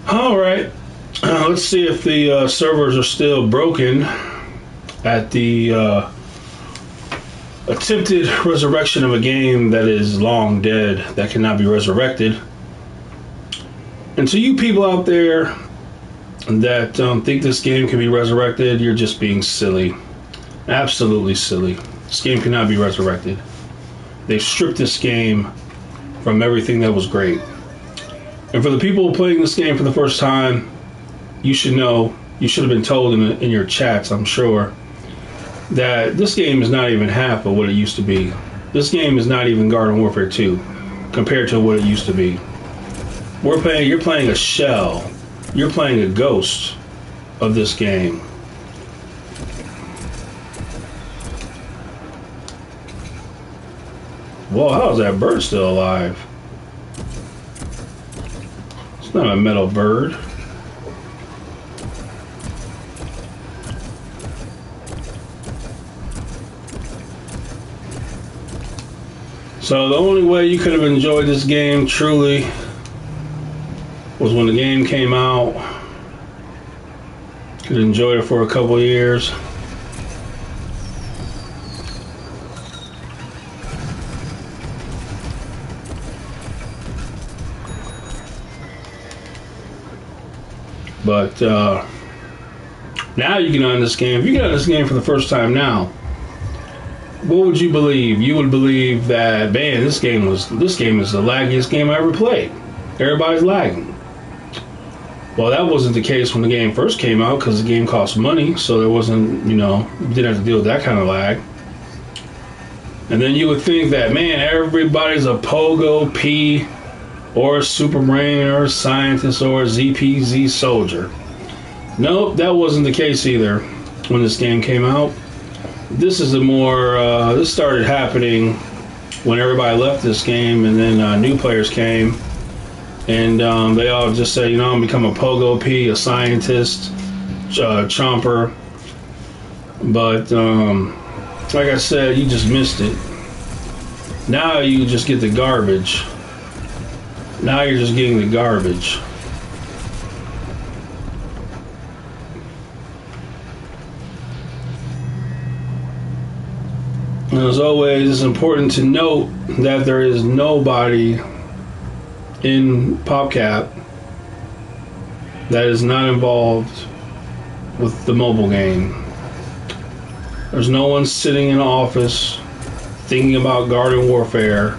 All right. Let's see if the servers are still broken at the attempted resurrection of a game that is long dead, that cannot be resurrected. And to you people out there that think this game can be resurrected, you're just being silly. Absolutely silly. This game cannot be resurrected. They've stripped this game from everything that was great. And for the people playing this game for the first time, you should know, you should have been told in your chats, I'm sure, that this game is not even half of what it used to be. This game is not even Garden Warfare 2 compared to what it used to be. You're playing a shell. You're playing a ghost of this game. Whoa, how is that bird still alive? It's not a metal bird. So the only way you could have enjoyed this game truly was when the game came out. Could have enjoyed it for a couple of years. But now you get on this game. If you get on this game for the first time now, what would you believe? You would believe that, man, this game is the laggiest game I ever played. Everybody's lagging. Well, that wasn't the case when the game first came out because the game cost money, so there wasn't, you didn't have to deal with that kind of lag. And then you would think that, man, everybody's a Pogo P or a Super Brain or a Scientist or a ZPZ Soldier. Nope, that wasn't the case either when this game came out. This is this started happening when everybody left this game and then new players came. And they all just said, I'm going to become a Pogo P, a Scientist, Chomper. But, like I said, you just missed it. Now you just get the garbage. Now you're just getting the garbage. And as always, it's important to note that there is nobody in PopCap that is not involved with the mobile game. There's no one sitting in office thinking about Garden Warfare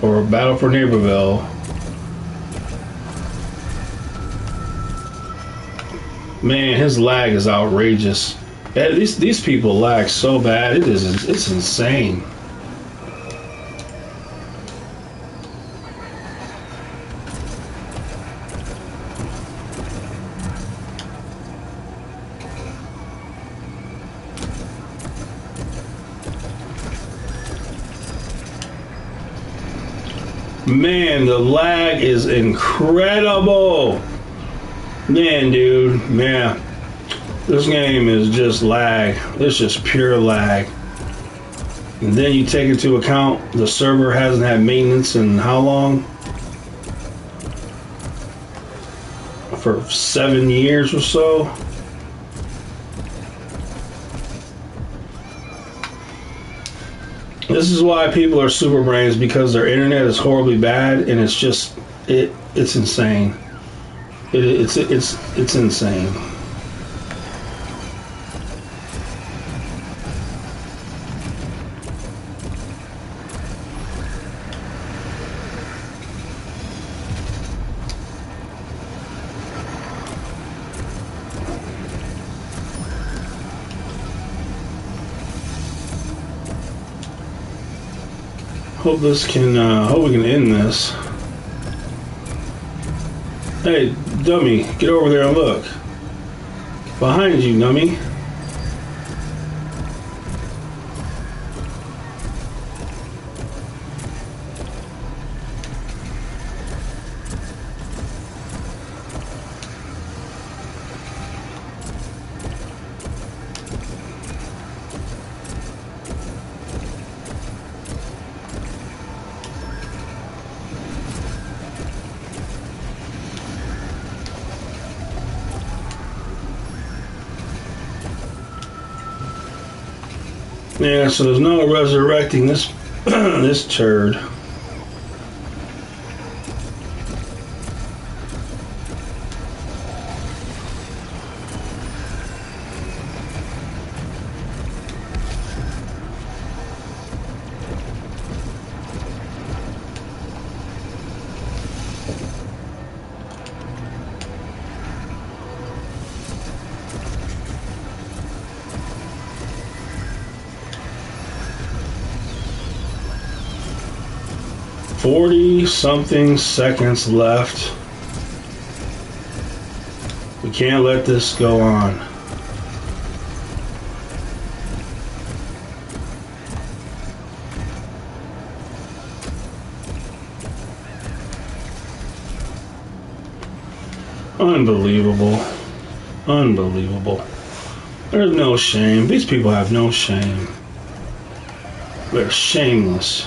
or Battle for Neighborville. Man, his lag is outrageous. These people lag so bad. It's insane. Man, the lag is incredible. Man, dude, man. This game is just lag. It's just pure lag. And then you take into account the server hasn't had maintenance in how long? For 7 years or so. This is why people are super brains, because their internet is horribly bad, and it's just it's insane. It's insane. Hope we can end this. Hey, dummy, get over there and look. Behind you, dummy. Yeah, so there's no resurrecting this this turd. Something seconds left. We can't let this go on. Unbelievable. Unbelievable. There's no shame. These people have no shame. They're shameless.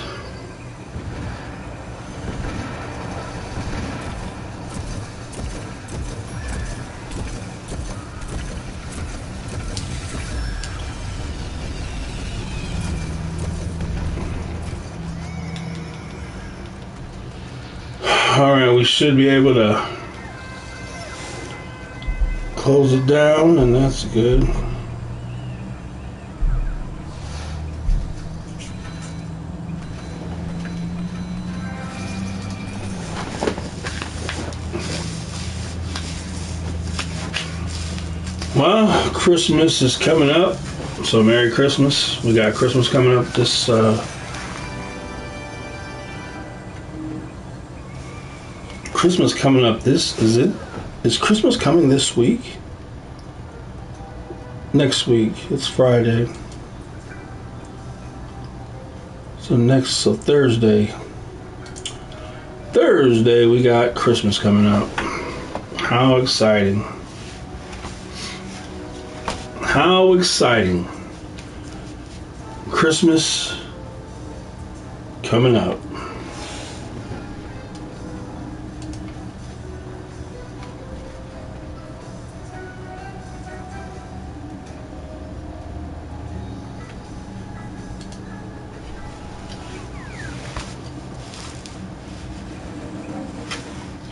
Alright, we should be able to close it down, and that's good. Well, Christmas is coming up, so Merry Christmas. We got Christmas coming up this Christmas coming up this, is Christmas coming this week? Next week, it's Friday. So Thursday. Thursday we got Christmas coming up. How exciting. How exciting. Christmas coming up.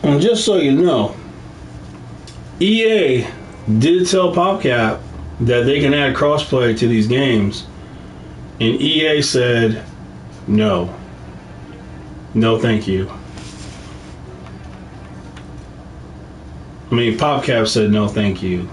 And just so you know, EA did tell PopCap that they can add crossplay to these games, and EA said no. No thank you. I mean, PopCap said no thank you.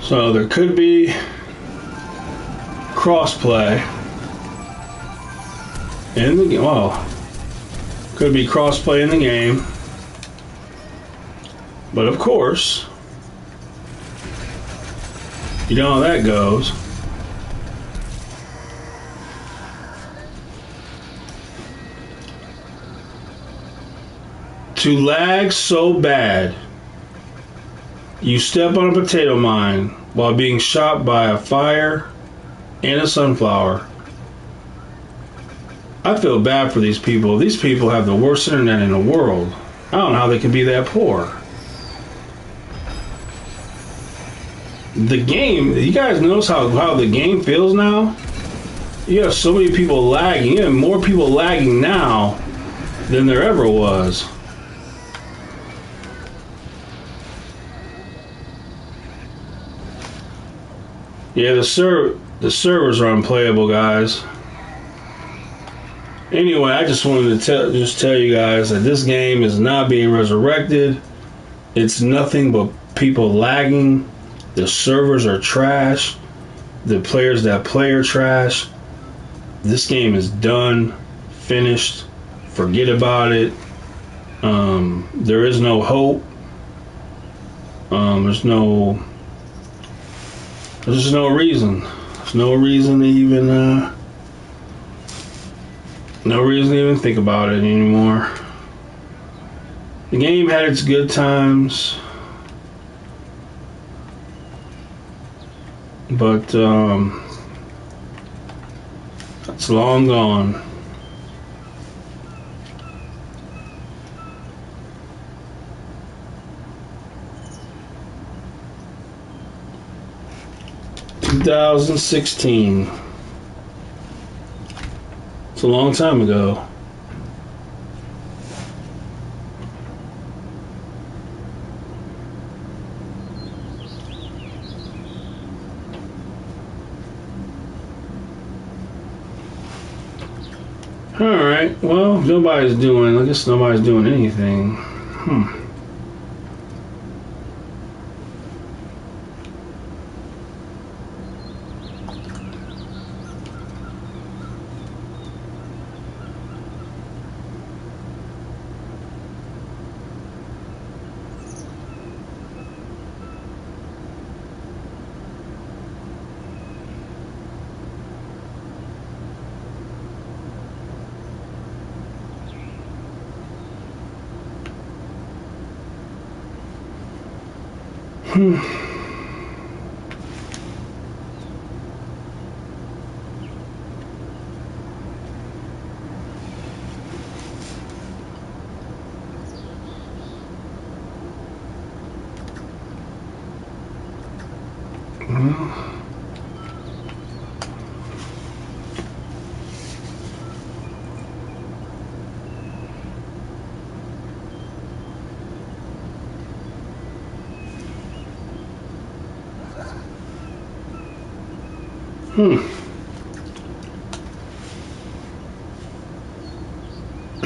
So there could be crossplay in the game. Well, could be crossplay in the game, but of course, you know how that goes. To lag so bad, you step on a potato mine while being shot by a fire and a sunflower. I feel bad for these people. These people have the worst internet in the world. I don't know how they can be that poor. The game, you guys notice how the game feels now? You have so many people lagging. You have more people lagging now than there ever was. Yeah, the servers are unplayable, guys. Anyway, I just wanted to tell you guys that this game is not being resurrected. It's nothing but people lagging. The servers are trash. The players that play are trash. This game is done, finished. Forget about it. There is no hope. There's no reason. There's no reason to No reason to even think about it anymore. The game had its good times, but it's long gone. (2016). It's a long time ago. Alright, well, I guess nobody's doing anything.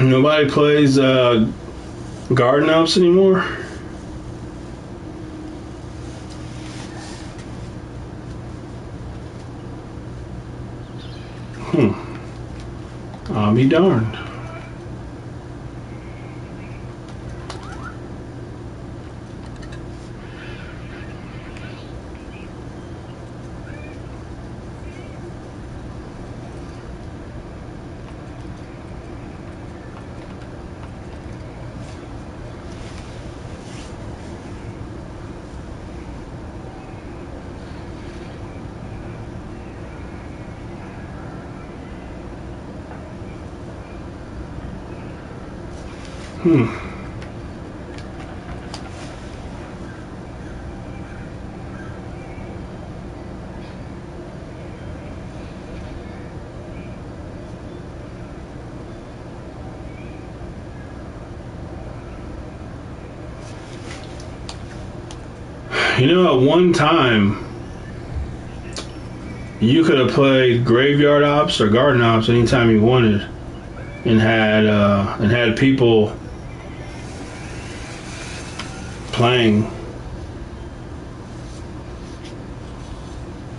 Nobody plays Garden Ops anymore? I'll be darned. You know, at one time, you could have played Graveyard Ops or Garden Ops anytime you wanted, and had people playing.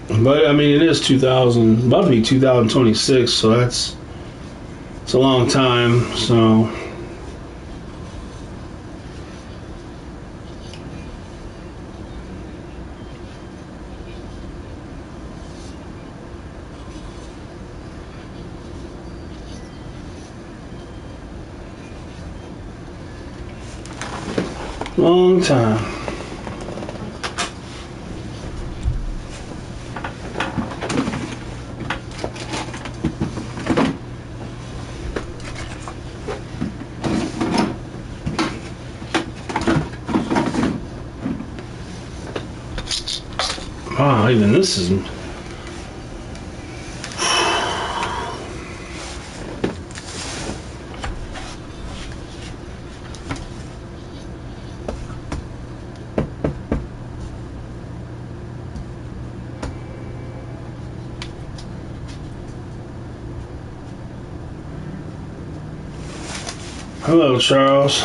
But I mean, it is 2000, about to be 2026, so it's a long time. So. Long time. Wow, even this isn't. Hello, Charles.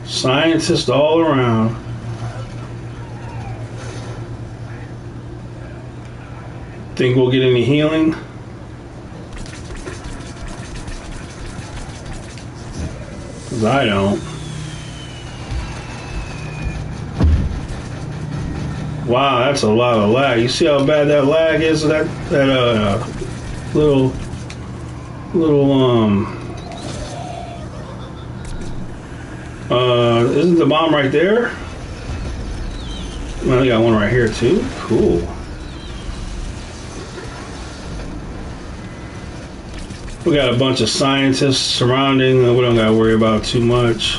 Scientists all around. Think we'll get any healing? Cause I don't. Wow, that's a lot of lag. You see how bad that lag is? That little isn't the bomb right there? Well, I got one right here too. Cool. We got a bunch of scientists surrounding. We don't got to worry about too much.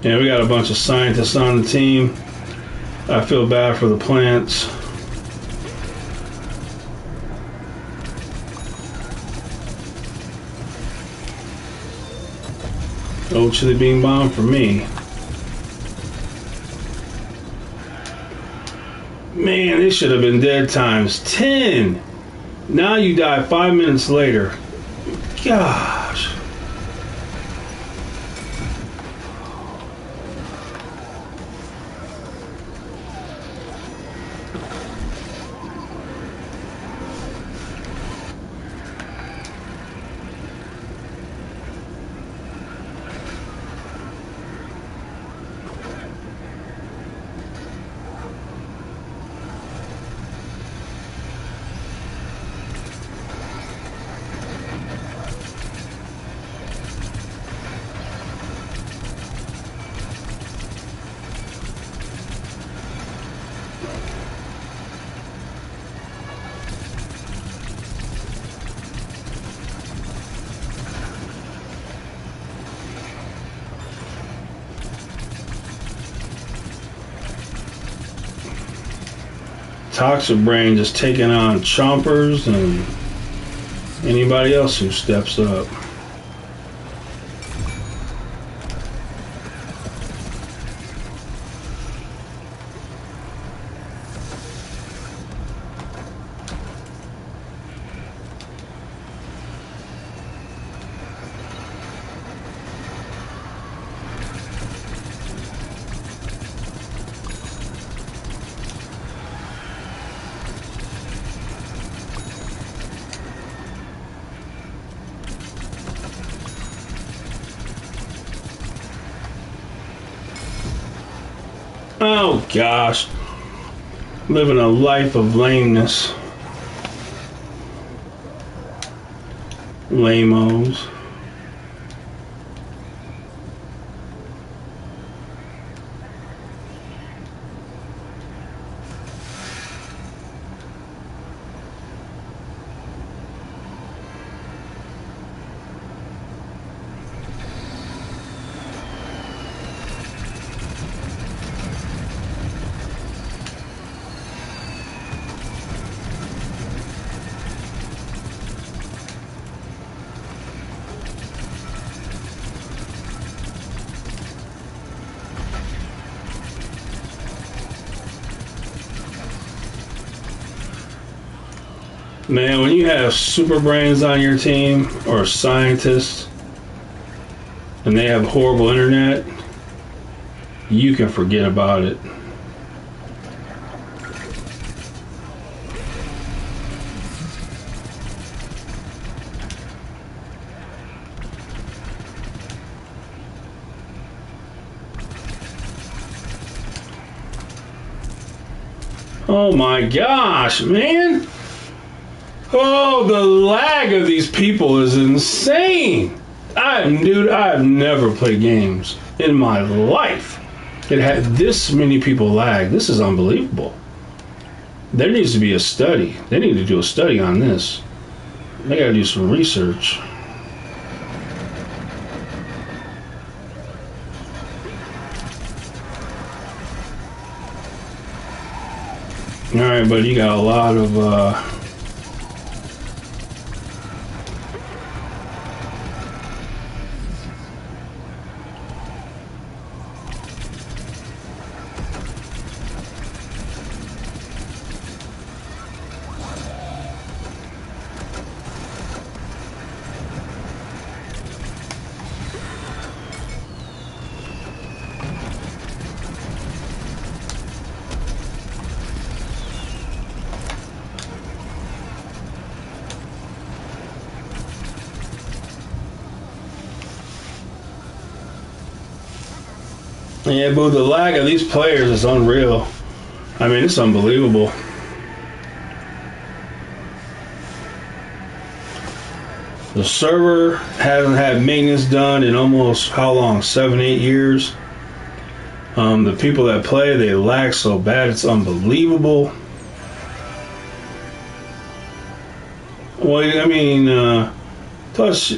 Yeah, we got a bunch of scientists on the team. I feel bad for the plants. Old chili bean bomb for me. Man, they should have been dead times 10. Now you die 5 minutes later. Gosh. Toxic Brain just taking on chompers and anybody else who steps up. Oh gosh, living a life of lameness. Lamos. Man, when you have super brains on your team or scientists and they have horrible internet, you can forget about it. Oh my gosh, man. Oh, the lag of these people is insane. Dude, I've never played games in my life that had this many people lag. This is unbelievable. There needs to be a study. They need to do a study on this. They gotta do some research. Alright, but you got a lot of Yeah, but the lag of these players is unreal. I mean, it's unbelievable. The server hasn't had maintenance done in almost, how long? 7, 8 years. The people that play, they lag so bad, it's unbelievable. Well, I mean, plus,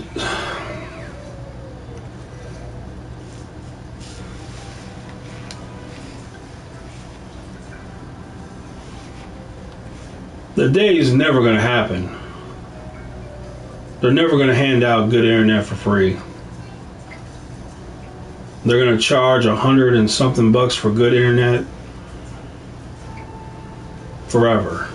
the day is never going to happen. They're never going to hand out good internet for free. They're going to charge $100 and something bucks for good internet forever.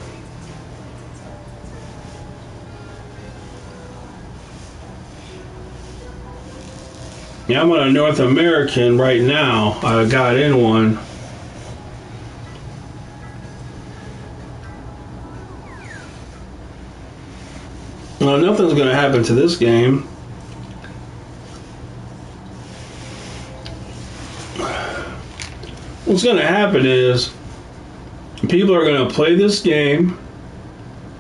Yeah, I'm on a North American right now. I got in one. Well, nothing's going to happen to this game. What's going to happen is people are going to play this game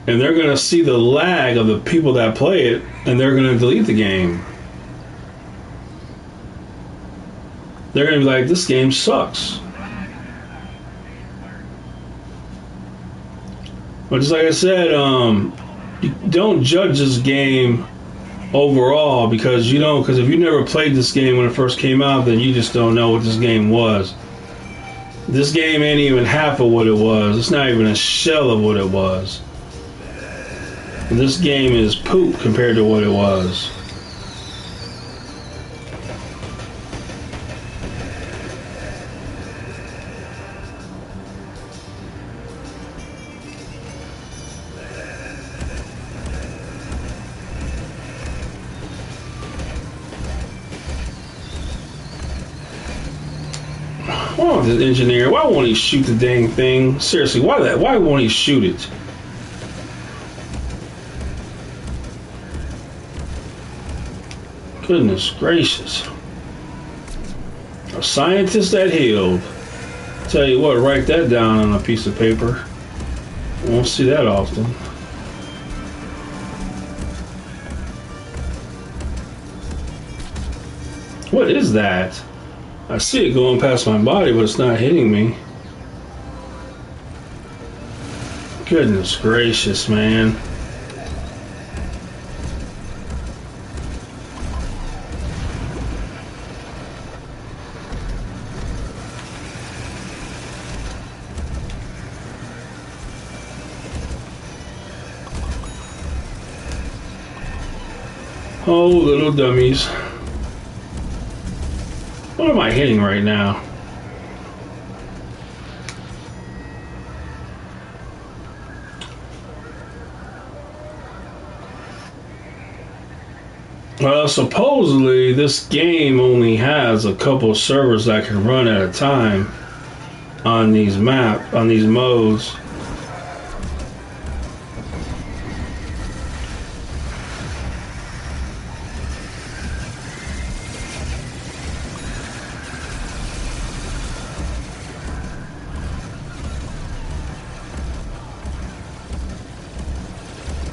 and they're going to see the lag of the people that play it and they're going to delete the game. They're going to be like, this game sucks. But just like I said, you don't judge this game overall because you don't, because if you never played this game when it first came out, then you just don't know what this game was. This game ain't even half of what it was. It's not even a shell of what it was. And this game is poop compared to what it was. Oh, this engineer, why won't he shoot the dang thing? Seriously, why won't he shoot it? Goodness gracious. A scientist that healed. Tell you what, write that down on a piece of paper. Won't see that often. What is that? I see it going past my body, but it's not hitting me. Goodness gracious, man. Oh, little dummies. What am I hitting right now? Well, supposedly this game only has a couple of servers that can run at a time on these modes.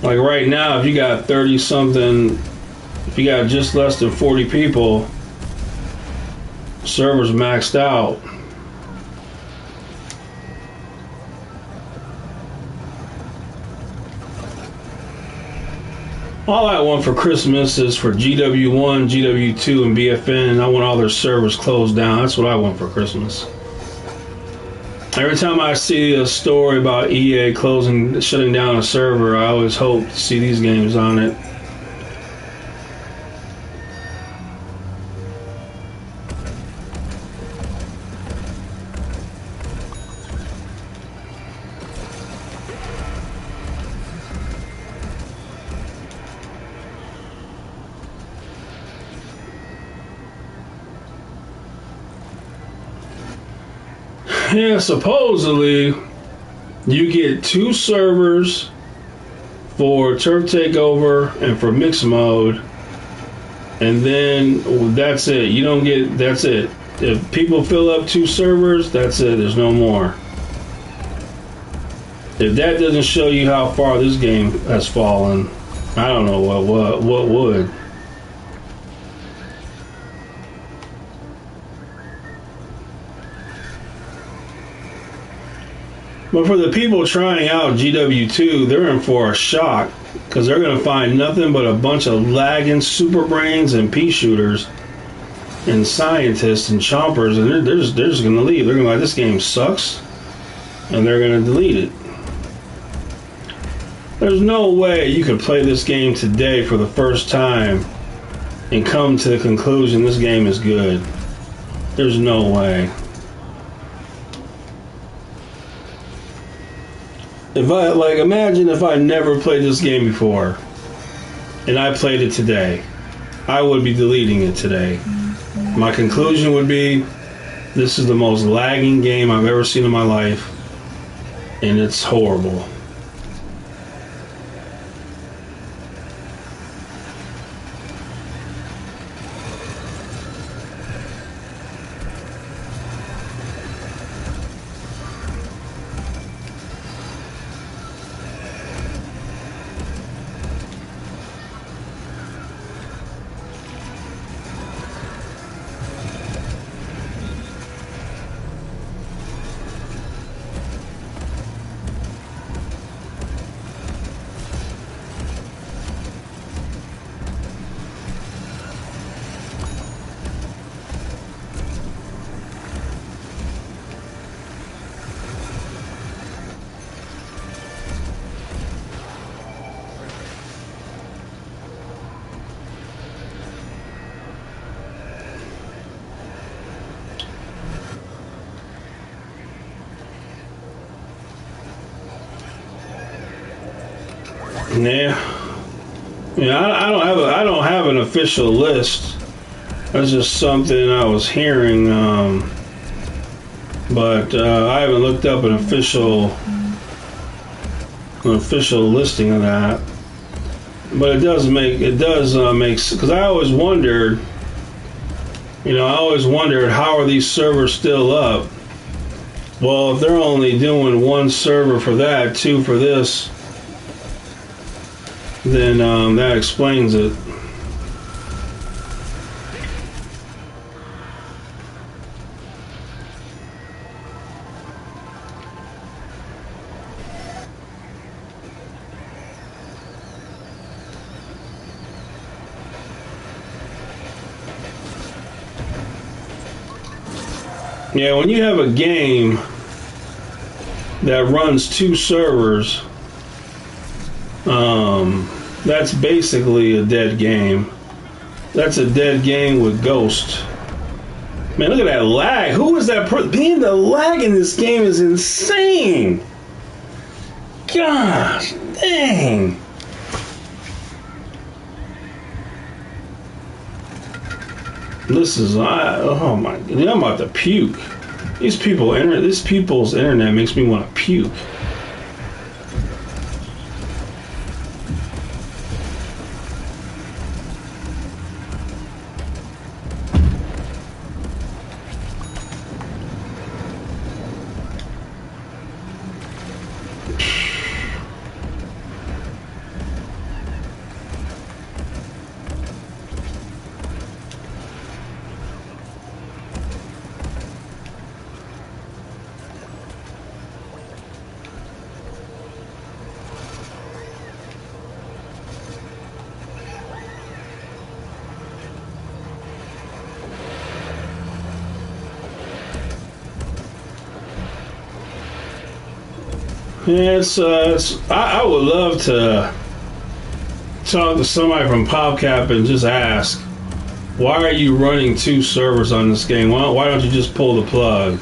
Like right now, if you got 30 something, if you got just less than 40 people, servers maxed out. All I want for Christmas is for GW1, GW2, and BFN. I want all their servers closed down. That's what I want for Christmas. Every time I see a story about EA shutting down a server, I always hope to see these games on it. Yeah, supposedly you get 2 servers for Turf Takeover and for Mixed Mode, and then that's it. You don't get, that's it. If people fill up 2 servers, that's it. There's no more. If that doesn't show you how far this game has fallen, I don't know what would. But for the people trying out GW2, they're in for a shock because they're going to find nothing but a bunch of lagging super brains and pea shooters and scientists and chompers, and they're just going to leave. They're going to be like, this game sucks, and they're going to delete it. There's no way you could play this game today for the first time and come to the conclusion this game is good. There's no way. If I, like, imagine if I never played this game before and I played it today, I would be deleting it today. My conclusion would be, this is the most lagging game I've ever seen in my life, and it's horrible. Yeah. I don't have an official list. That's just something I was hearing, but I haven't looked up an official listing of that. But it does make because I always wondered, how are these servers still up? Well, if they're only doing 1 server for that, 2 for this, then that explains it. Yeah, when you have a game that runs 2 servers, that's basically a dead game. That's a dead game with Ghost. Man, look at that lag. Who is that? Being the lag in this game is insane. Gosh, dang. This is, oh my, I'm about to puke. This people's internet makes me want to puke. Yeah, I would love to talk to somebody from PopCap and just ask, why are you running 2 servers on this game? Why don't you just pull the plug?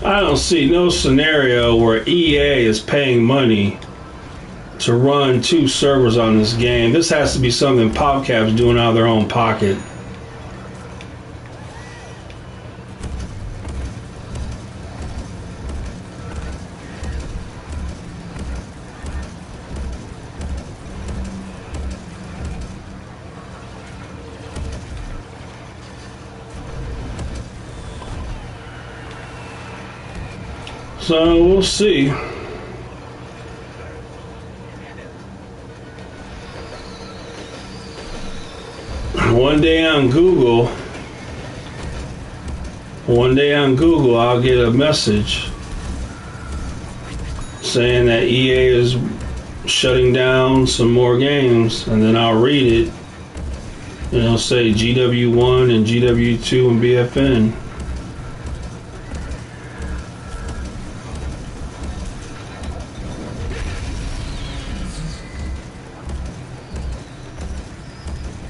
I don't see no scenario where EA is paying money to run 2 servers on this game. This has to be something PopCap's doing out of their own pocket. So we'll see. One day on Google, I'll get a message saying that EA is shutting down some more games, and then I'll read it, and it'll say GW1 and GW2 and BFN.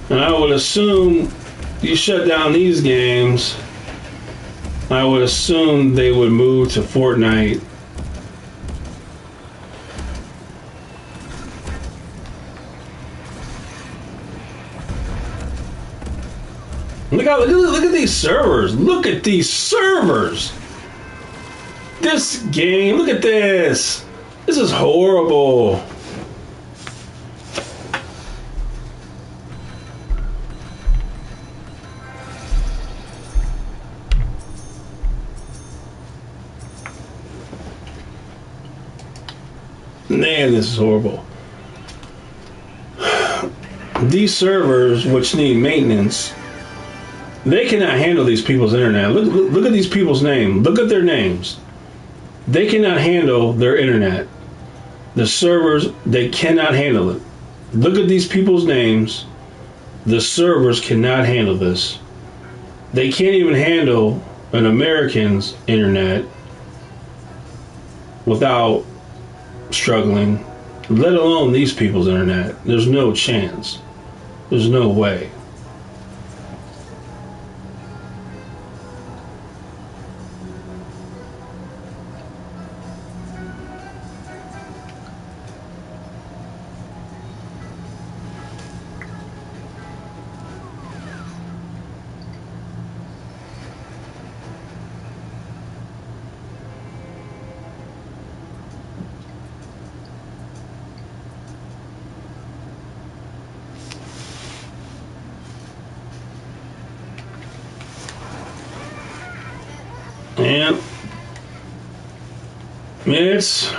And I would assume you shut down these games, I would assume they would move to Fortnite. Look at these servers. Look at these servers. This game, look at this. This is horrible. Man, this is horrible. These servers, which need maintenance, they cannot handle these people's internet. Look at these people's names. Look at their names. They cannot handle their internet. The servers, they cannot handle it. Look at these people's names. The servers cannot handle this. They can't even handle an American's internet without struggling, let alone these people's internet. There's no chance. There's no way. And it's, I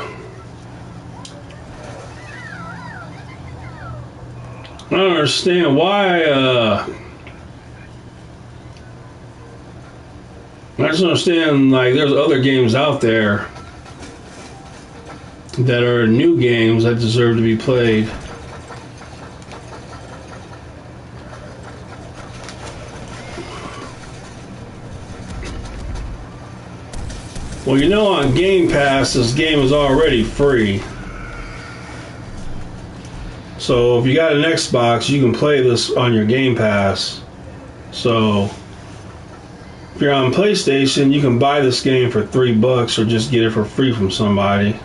don't understand why, I just don't understand, like, there's other games out there that are new games that deserve to be played. Well, you know, on Game Pass, this game is already free. So if you got an Xbox, you can play this on your Game Pass. So if you're on PlayStation, you can buy this game for $3 or just get it for free from somebody.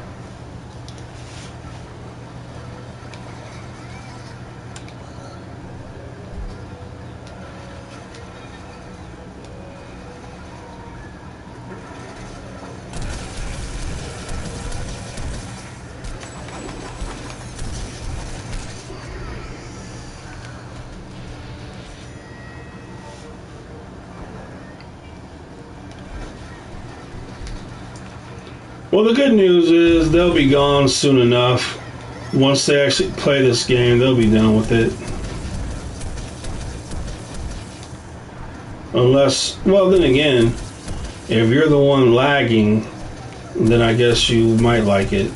Well, the good news is they'll be gone soon enough. Once they actually play this game, they'll be done with it. Unless, well, then again, if you're the one lagging, then I guess you might like it.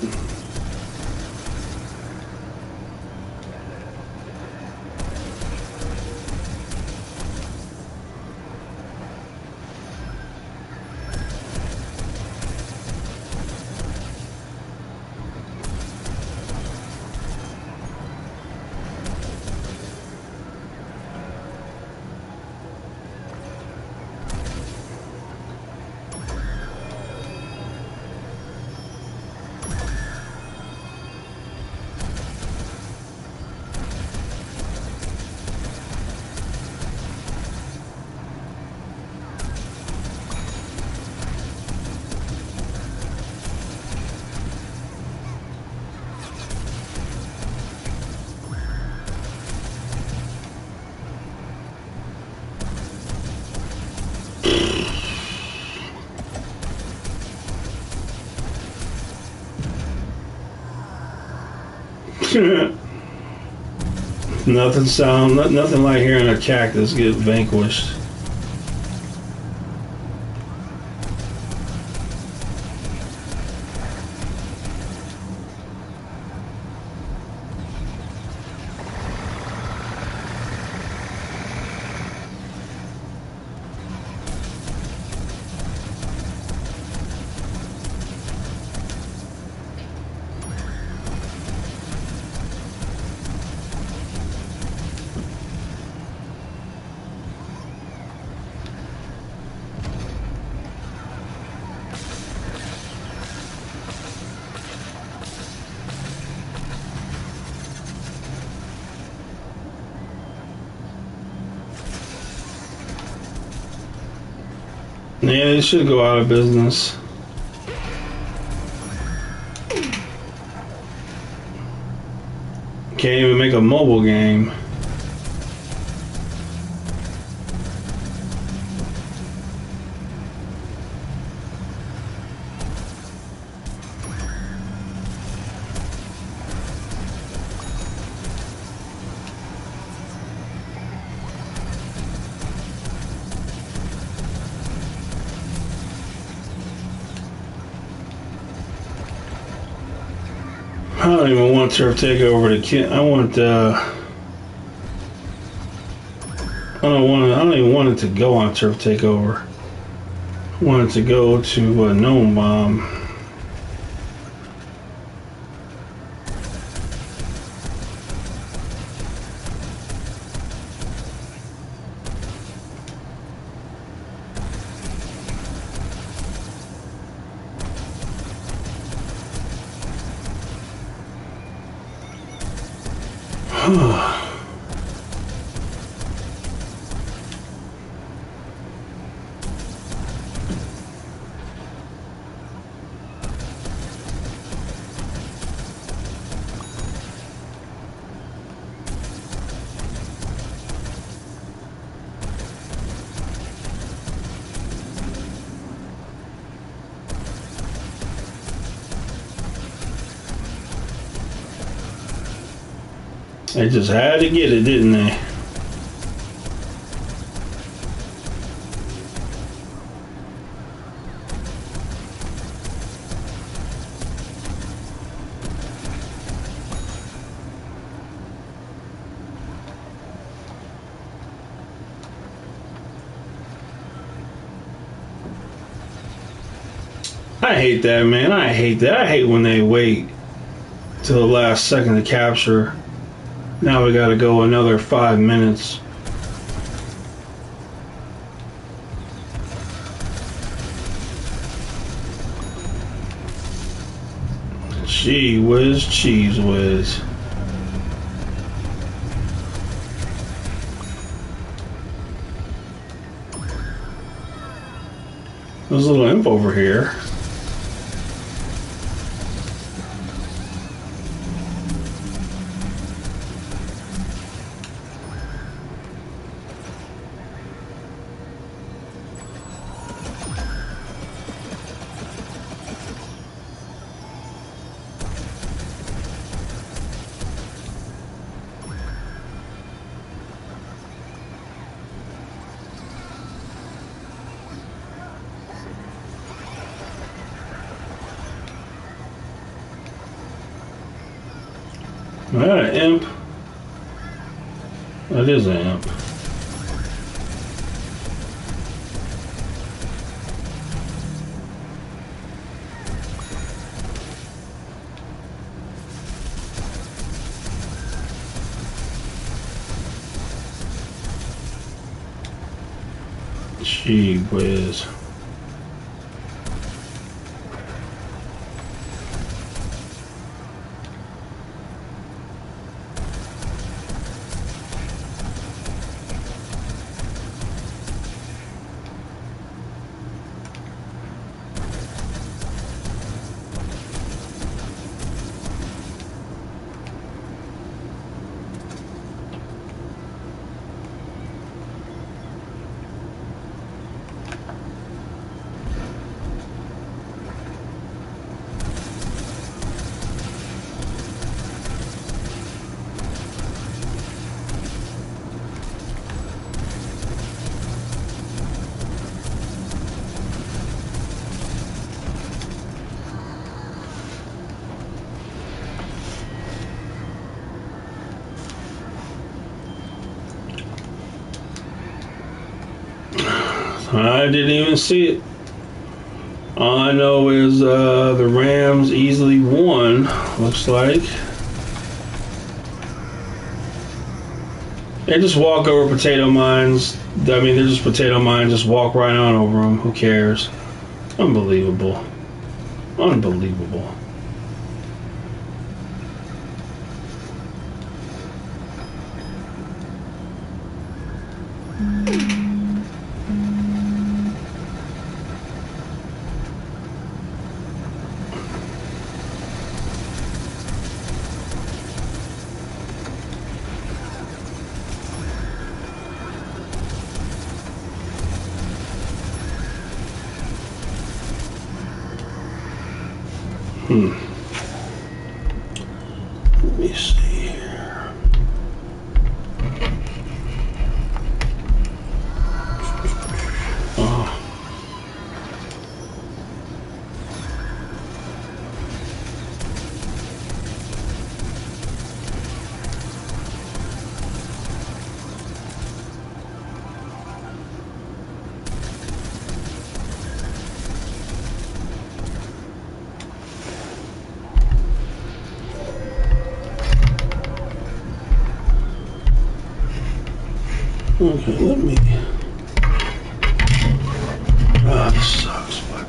Nothing like hearing a cactus get vanquished. Yeah, they should go out of business. Can't even make a mobile game. I don't even want Turf Takeover to kill. I don't even want it to go on Turf Takeover. I want it to go to Gnome Bomb. They just had to get it, didn't they? I hate that, man. I hate that. I hate when they wait till the last second to capture. Now we gotta go another 5 minutes. Gee whiz, cheese whiz. There's a little imp over here. Alright, imp. That is an imp. Gee whiz. I didn't even see it. All I know is the Rams easily won, looks like. They just walk over potato mines. I mean, they're just potato mines, just walk right on over them. Who cares? Unbelievable. Unbelievable. Let me see here. Oh. Okay, let me. Ah, this sucks, but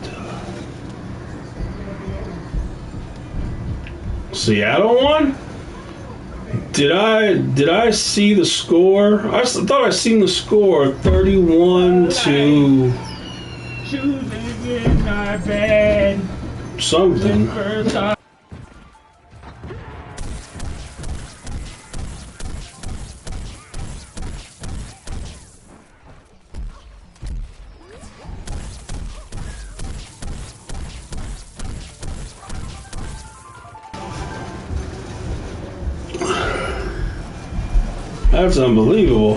Seattle won? Did I see the score? I thought I seen the score 31 to something. That's unbelievable.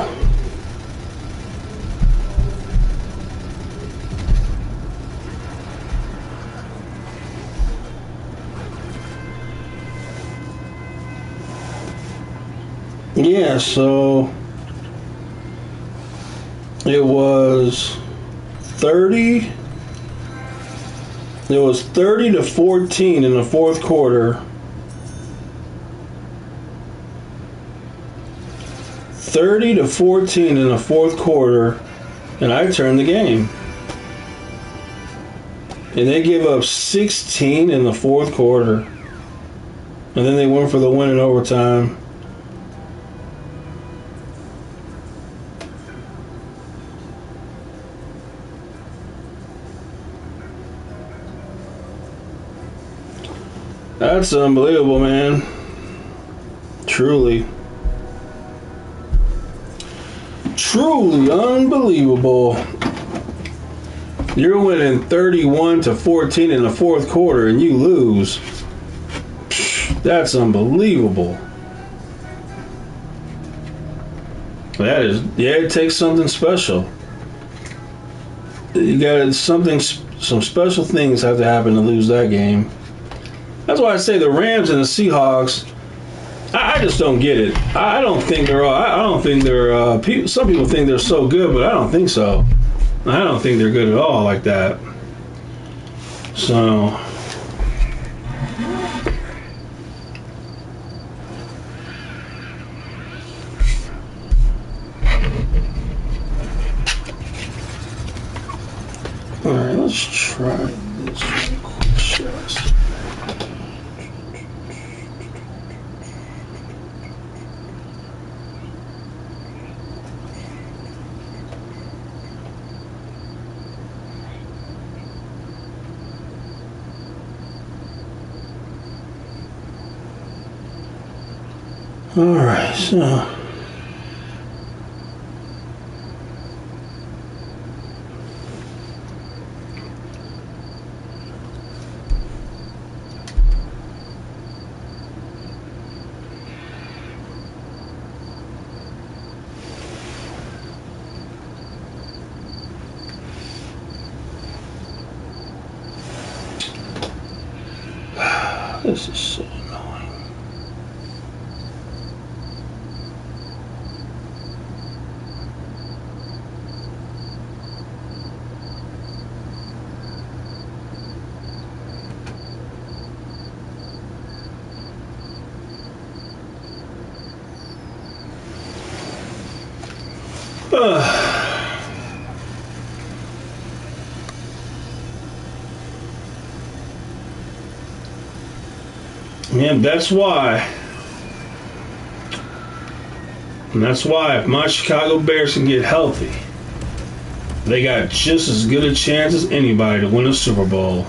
Yeah, so it was 30 to 14 in the fourth quarter. 30 to 14 in the fourth quarter, and I turned the game. And they give up 16 in the fourth quarter. And then they went for the win in overtime. That's unbelievable, man. Truly. Truly unbelievable. You're winning 31 to 14 in the fourth quarter and you lose. That's unbelievable. That is, yeah, it takes something special. You got some special things have to happen to lose that game. That's why I say the Rams and the Seahawks, I just don't get it. I don't think they're. I don't think they're. Some people think they're so good, but I don't think so. I don't think they're good at all like that. So. All right, let's try this real quick. Just. All right, so this is so annoying. And that's why. And that's why if my Chicago Bears can get healthy, they got just as good a chance as anybody to win a Super Bowl.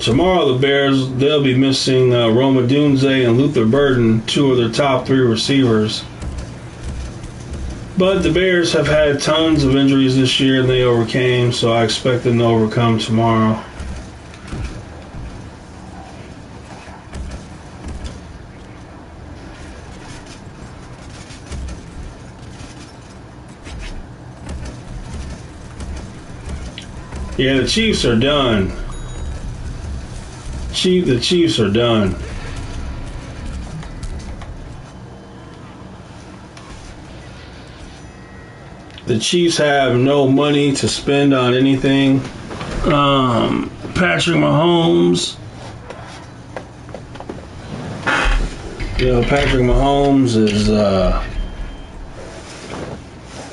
Tomorrow, the Bears, they'll be missing Roma Dunze and Luther Burden, two of their top three receivers. But the Bears have had tons of injuries this year, and they overcame, so I expect them to overcome tomorrow. Yeah, the Chiefs are done. The Chiefs are done. The Chiefs have no money to spend on anything. Patrick Mahomes. Patrick Mahomes is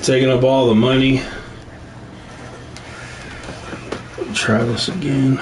taking up all the money. Try this again.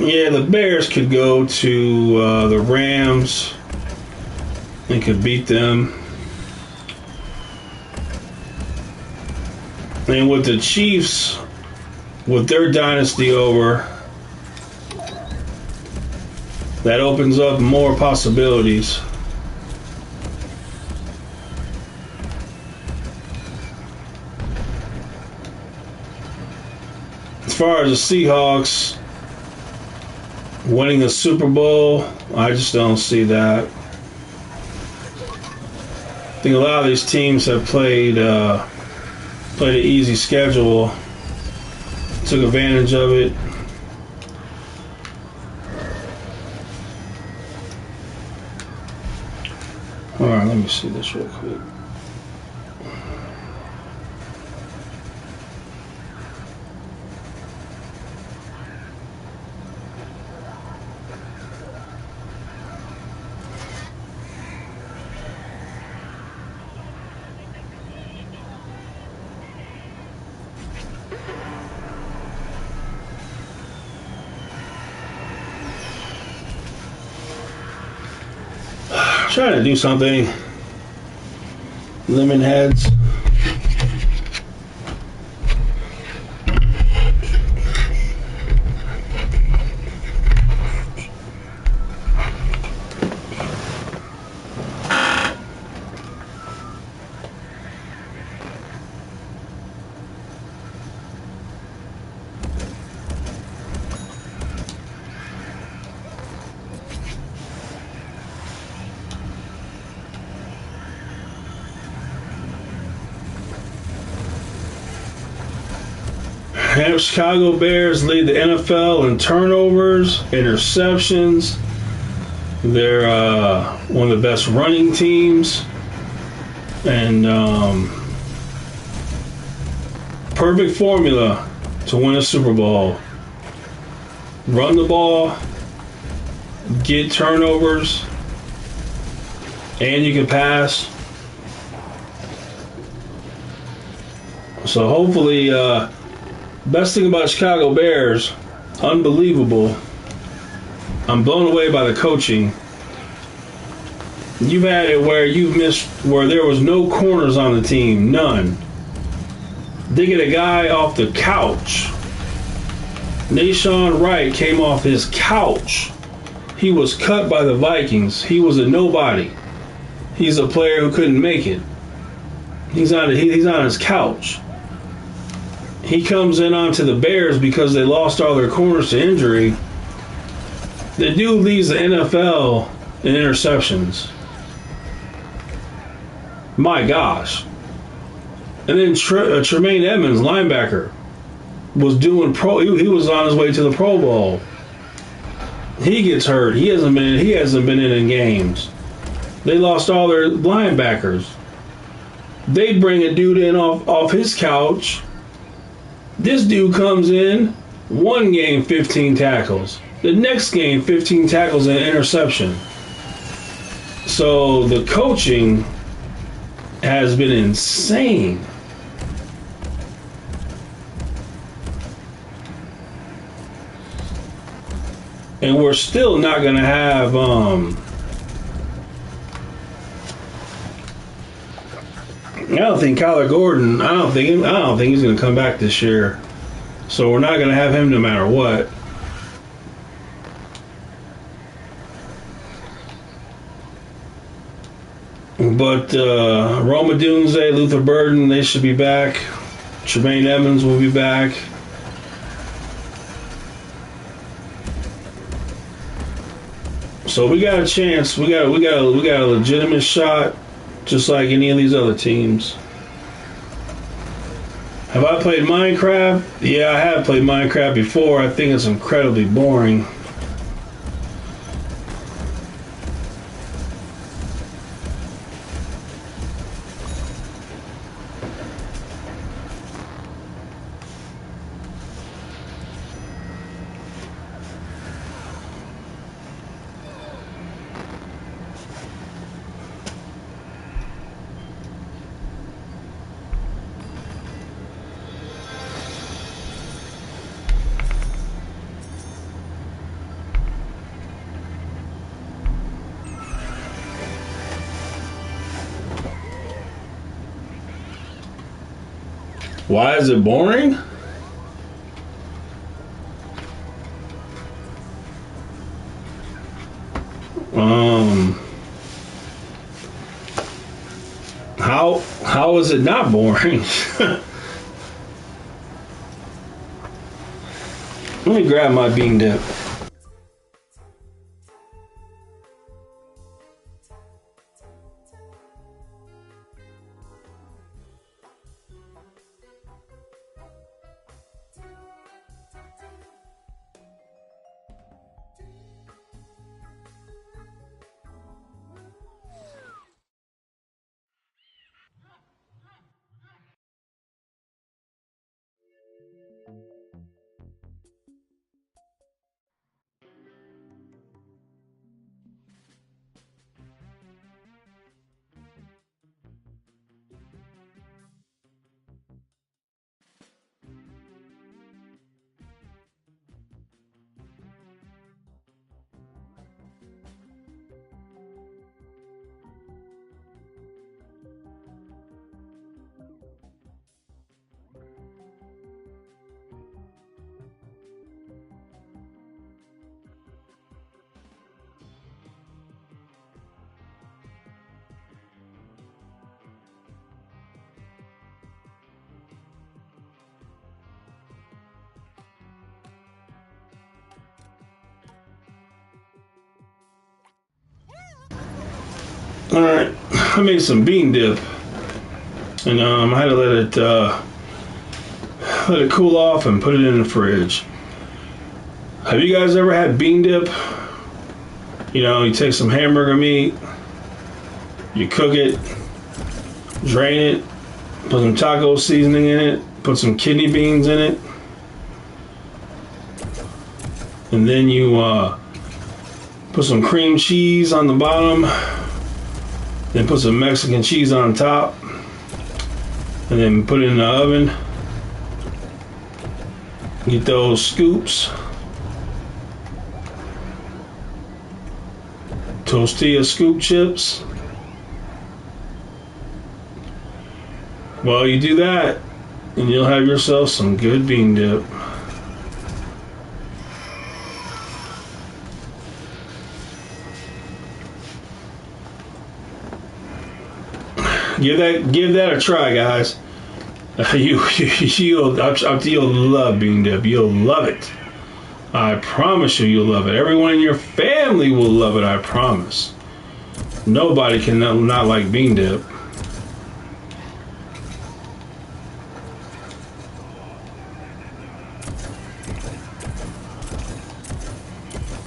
Yeah, the Bears could go to the Rams and could beat them. And with the Chiefs, with their dynasty over, that opens up more possibilities. As far as the Seahawks winning a Super Bowl, I just don't see that. I think a lot of these teams have played an easy schedule, took advantage of it. All right, let me see this real quick. Trying to do something. Lemon heads. Chicago Bears lead the NFL in turnovers, interceptions. They're one of the best running teams. And perfect formula to win a Super Bowl. Run the ball, get turnovers, and you can pass. So hopefully, best thing about Chicago Bears, unbelievable. I'm blown away by the coaching. You've had it where there was no corners on the team, none. They get a guy off the couch. Nashawn Wright came off his couch. He was cut by the Vikings. He was a nobody. He's a player who couldn't make it. He's on his couch. He comes in onto the Bears because they lost all their corners to injury. The dude leads the NFL in interceptions. My gosh. And then Tremaine Edmonds, linebacker, was doing he was on his way to the Pro Bowl. He gets hurt. He hasn't been in games. They lost all their linebackers. They bring a dude in off his couch. This dude comes in, one game, 15 tackles. The next game, 15 tackles and an interception. So the coaching has been insane. And we're still not going to have I don't think Kyler Gordon, I don't think he's going to come back this year. So we're not going to have him no matter what. But Roma Dunze, Luther Burden, they should be back. Tremaine Edmonds will be back. So we got a chance. We got a legitimate shot, just like any of these other teams. Have I played Minecraft? Yeah, I have played Minecraft before. I think it's incredibly boring. Why is it boring? How is it not boring? Let me grab my bean dip. All right, I made some bean dip, and I had to let it cool off and put it in the fridge. Have you guys ever had bean dip? You know, you take some hamburger meat, you cook it, drain it, put some taco seasoning in it, put some kidney beans in it, and then you put some cream cheese on the bottom. Then put some Mexican cheese on top, and then put it in the oven. Get those scoops. Tortilla scoop chips. Well, you do that, and you'll have yourself some good bean dip. Give that a try, guys. You'll love bean dip. You'll love it. I promise you, you'll love it. Everyone in your family will love it, I promise. Nobody can not like bean dip.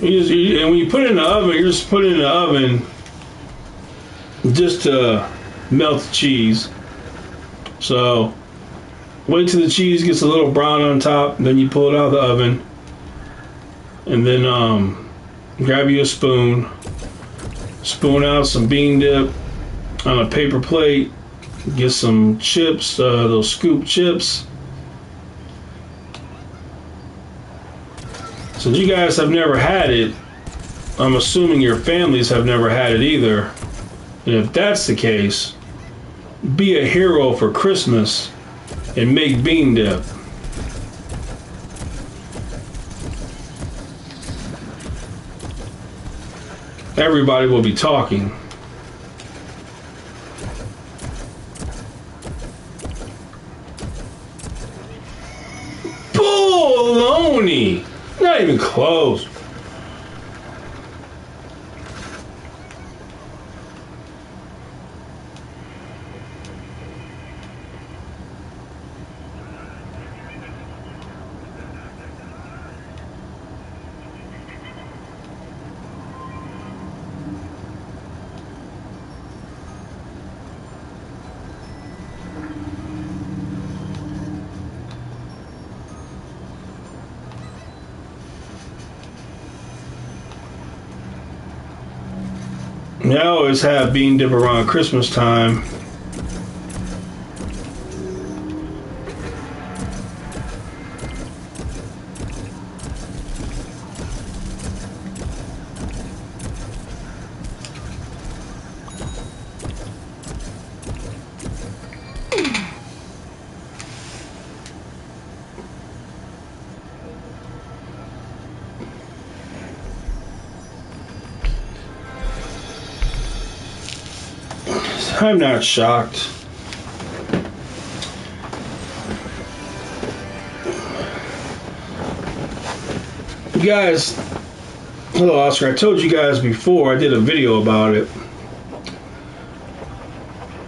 And when you put it in the oven, you're just putting it in the oven just to melt the cheese. So wait till the cheese gets a little brown on top, then you pull it out of the oven, and then grab you a spoon out some bean dip on a paper plate, get some chips, those scoop chips. Since you guys have never had it, I'm assuming your families have never had it either. And if that's the case, be a hero for Christmas and make bean dip. Everybody will be talking. Baloney! Not even close. I always have bean dip around Christmas time. I'm not shocked. You guys, hello Oscar, I told you guys before, I did a video about it.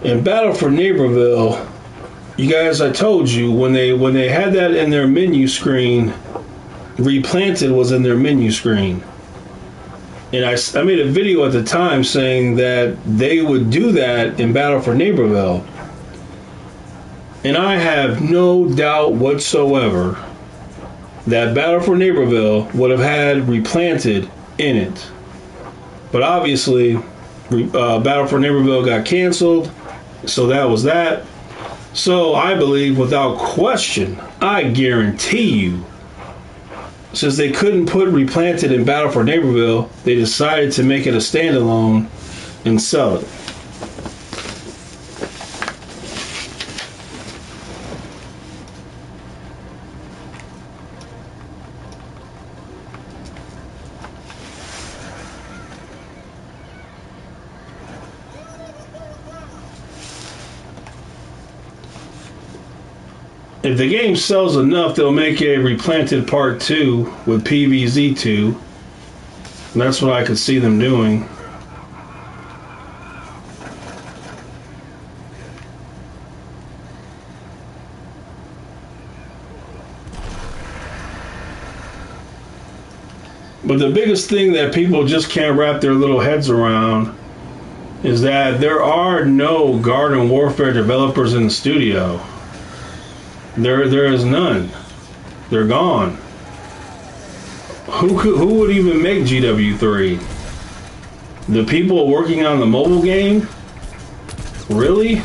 In Battle for Neighborville, you guys, I told you when they had that in their menu screen, replanted was in their menu screen. And I made a video at the time saying that they would do that in Battle for Neighborville. And I have no doubt whatsoever that Battle for Neighborville would have had replanted in it. But obviously, Battle for Neighborville got canceled, so that was that. So I believe, without question, I guarantee you, since they couldn't put replanted in Battle for Neighborville, they decided to make it a standalone and sell it. If the game sells enough, they'll make a replanted part 2 with PVZ2. And that's what I could see them doing. But the biggest thing that people just can't wrap their little heads around is that there are no Garden Warfare developers in the studio. There is none. They're gone. Who would even make GW3? The people working on the mobile game? Really?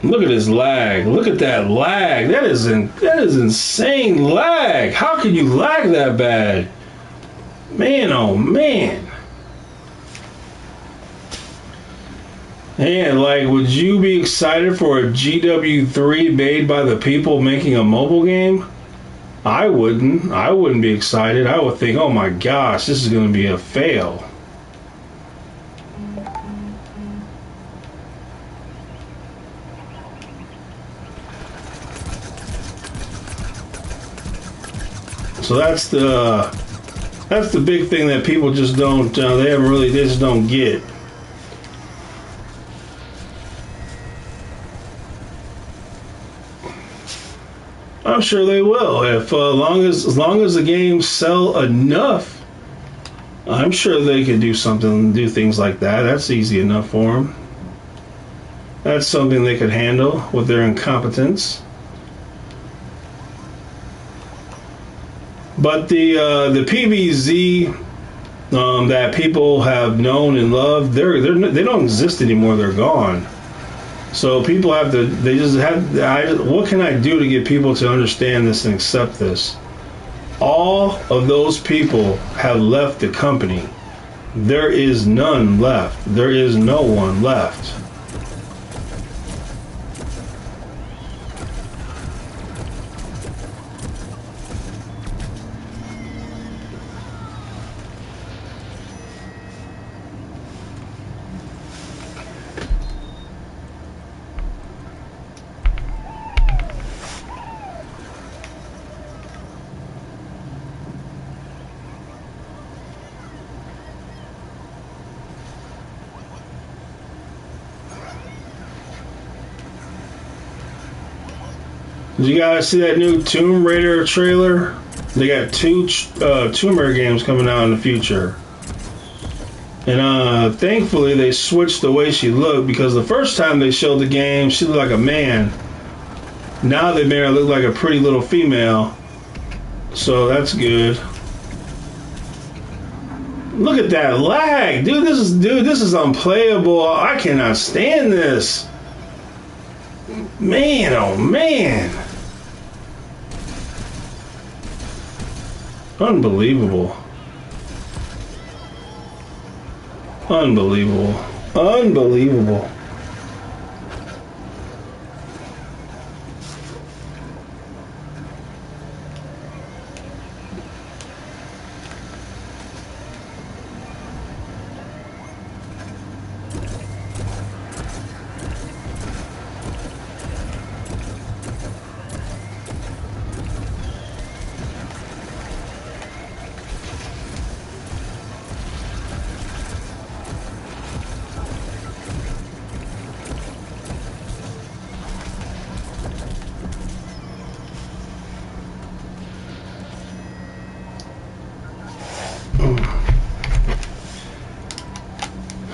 Look at this lag. Look at that lag. That is insane lag. How can you lag that bad? Man, oh man. And like, would you be excited for a GW3 made by the people making a mobile game? I wouldn't. I wouldn't be excited. I would think, oh my gosh, this is going to be a fail. So that's the big thing that people just don't. They just don't get. I'm sure they will. If as long as the games sell enough, I'm sure they could do things like that. That's easy enough for them. That's something they could handle with their incompetence. But the PvZ that people have known and loved, they don't exist anymore. They're gone. So people have to. They just have. What can I do to get people to understand this and accept this? All of those people have left the company. There is none left. There is no one left. Did you guys see that new Tomb Raider trailer? They got two Tomb Raider games coming out in the future. And thankfully they switched the way she looked, because the first time they showed the game, she looked like a man. Now they made her look like a pretty little female. So that's good. Look at that lag. Dude, this is unplayable. I cannot stand this. Man, oh man. Unbelievable. Unbelievable. Unbelievable.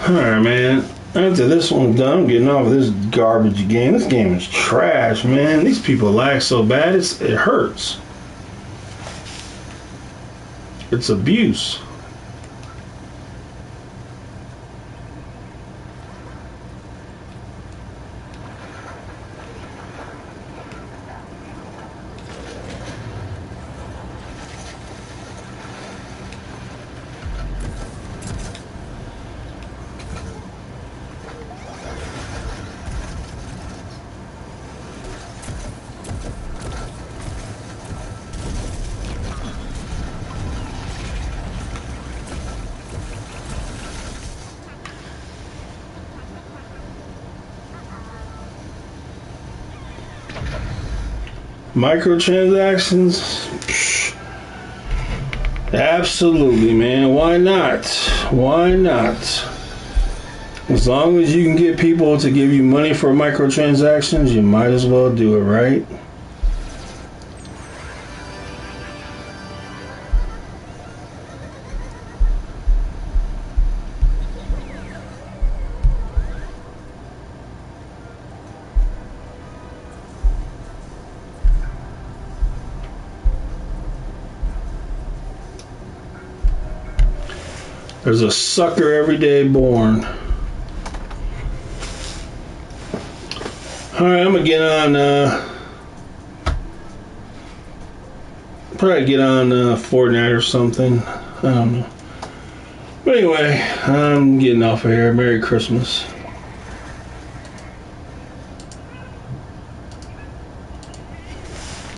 Alright, man. After this one's done, I'm getting off of this garbage game. This game is trash, man. These people lag so bad, it hurts. It's abuse. Microtransactions? Psh. Absolutely, man. Why not? Why not? As long as you can get people to give you money for microtransactions, you might as well do it, right? There's a sucker every day born. Alright, I'm gonna get on probably get on Fortnite or something. I don't know. But anyway, I'm getting off of here. Merry Christmas.